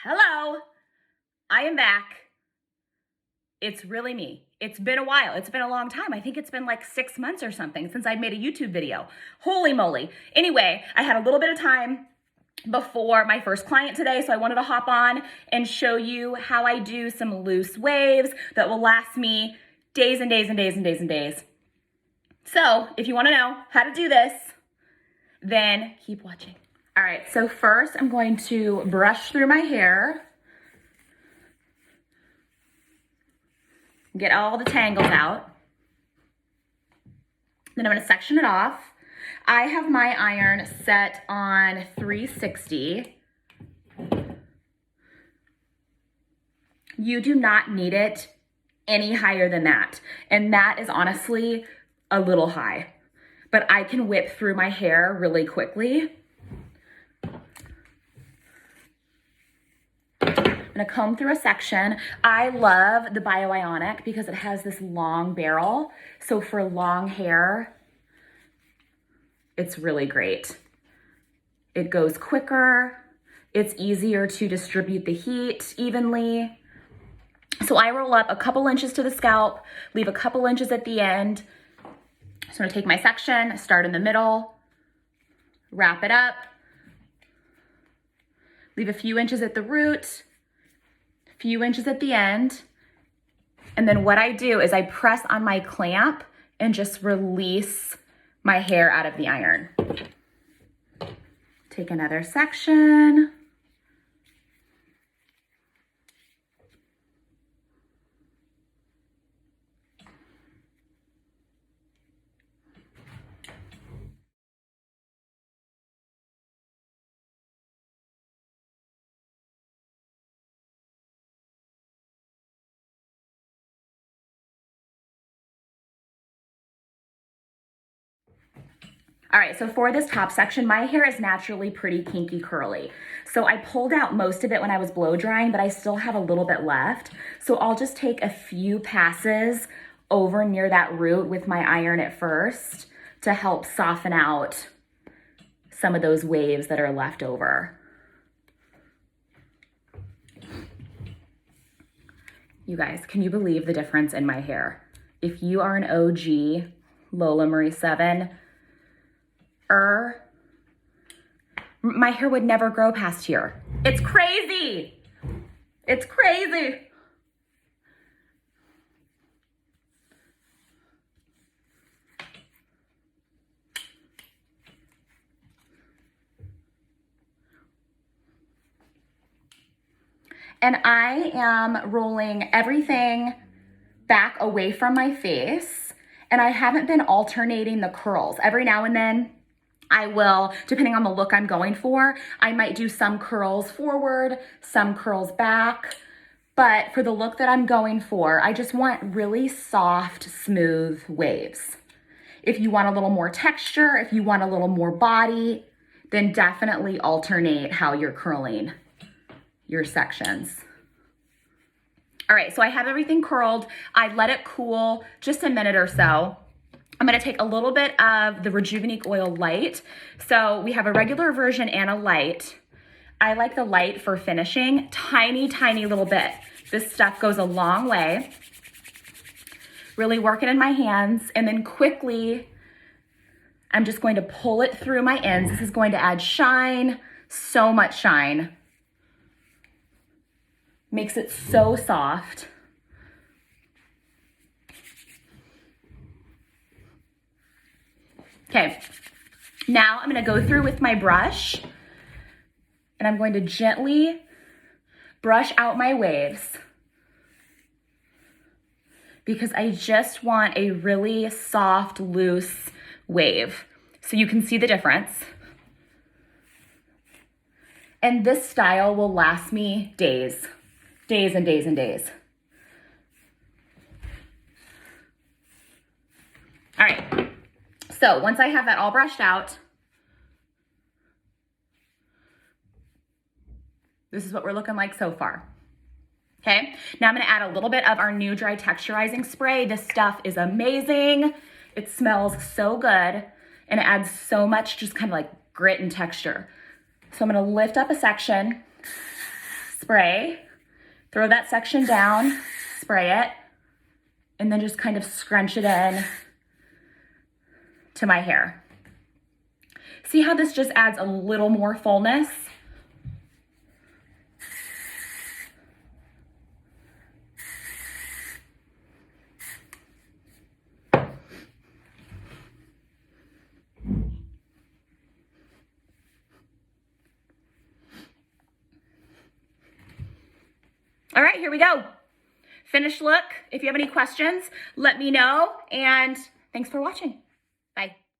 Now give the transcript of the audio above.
Hello, I am back. It's really me. It's been a while. It's been a long time. I think it's been like 6 months or something since I've made a YouTube video. Holy moly. Anyway, I had a little bit of time before my first client today, so I wanted to hop on and show you how I do some loose waves that will last me days and days and days and days and days. So if you want to know how to do this, then keep watching. All right, so first I'm going to brush through my hair. Get all the tangles out. Then I'm gonna section it off. I have my iron set on 360. You do not need it any higher than that. And that is honestly a little high, but I can whip through my hair really quickly. I'm gonna comb through a section. I love the Bioionic because it has this long barrel. So for long hair, it's really great. It goes quicker. It's easier to distribute the heat evenly. So I roll up a couple inches to the scalp, leave a couple inches at the end. So I'm gonna take my section, start in the middle, wrap it up, leave a few inches at the root, few inches at the end. And then what I do is I press on my clamp and just release my hair out of the iron. Take another section. All right, so for this top section, my hair is naturally pretty kinky curly. So I pulled out most of it when I was blow drying, but I still have a little bit left. So I'll just take a few passes over near that root with my iron at first to help soften out some of those waves that are left over. You guys, can you believe the difference in my hair? If you are an OG Lola Marie 7, my hair would never grow past here. It's crazy. It's crazy. And I am rolling everything back away from my face, and I haven't been alternating the curls. Every now and then I will, depending on the look I'm going for, I might do some curls forward, some curls back. But for the look that I'm going for, I just want really soft, smooth waves. If you want a little more texture, if you want a little more body, then definitely alternate how you're curling your sections. All right, so I have everything curled. I let it cool just a minute or so. I'm gonna take a little bit of the Rejuveniqe Oil Light. So we have a regular version and a light. I like the light for finishing, tiny, tiny little bit. This stuff goes a long way. Really work it in my hands, and then quickly, I'm just going to pull it through my ends. This is going to add shine, so much shine. Makes it so soft. Okay, now I'm gonna go through with my brush and I'm going to gently brush out my waves because I just want a really soft, loose wave. So you can see the difference. And this style will last me days, days and days and days. All right. So once I have that all brushed out, this is what we're looking like so far. Okay, now I'm gonna add a little bit of our new dry texturizing spray. This stuff is amazing. It smells so good and it adds so much just kind of like grit and texture. So I'm gonna lift up a section, spray, throw that section down, spray it, and then just kind of scrunch it in to my hair. See how this just adds a little more fullness? All right, here we go. Finished look. If you have any questions, let me know. And thanks for watching. Bye.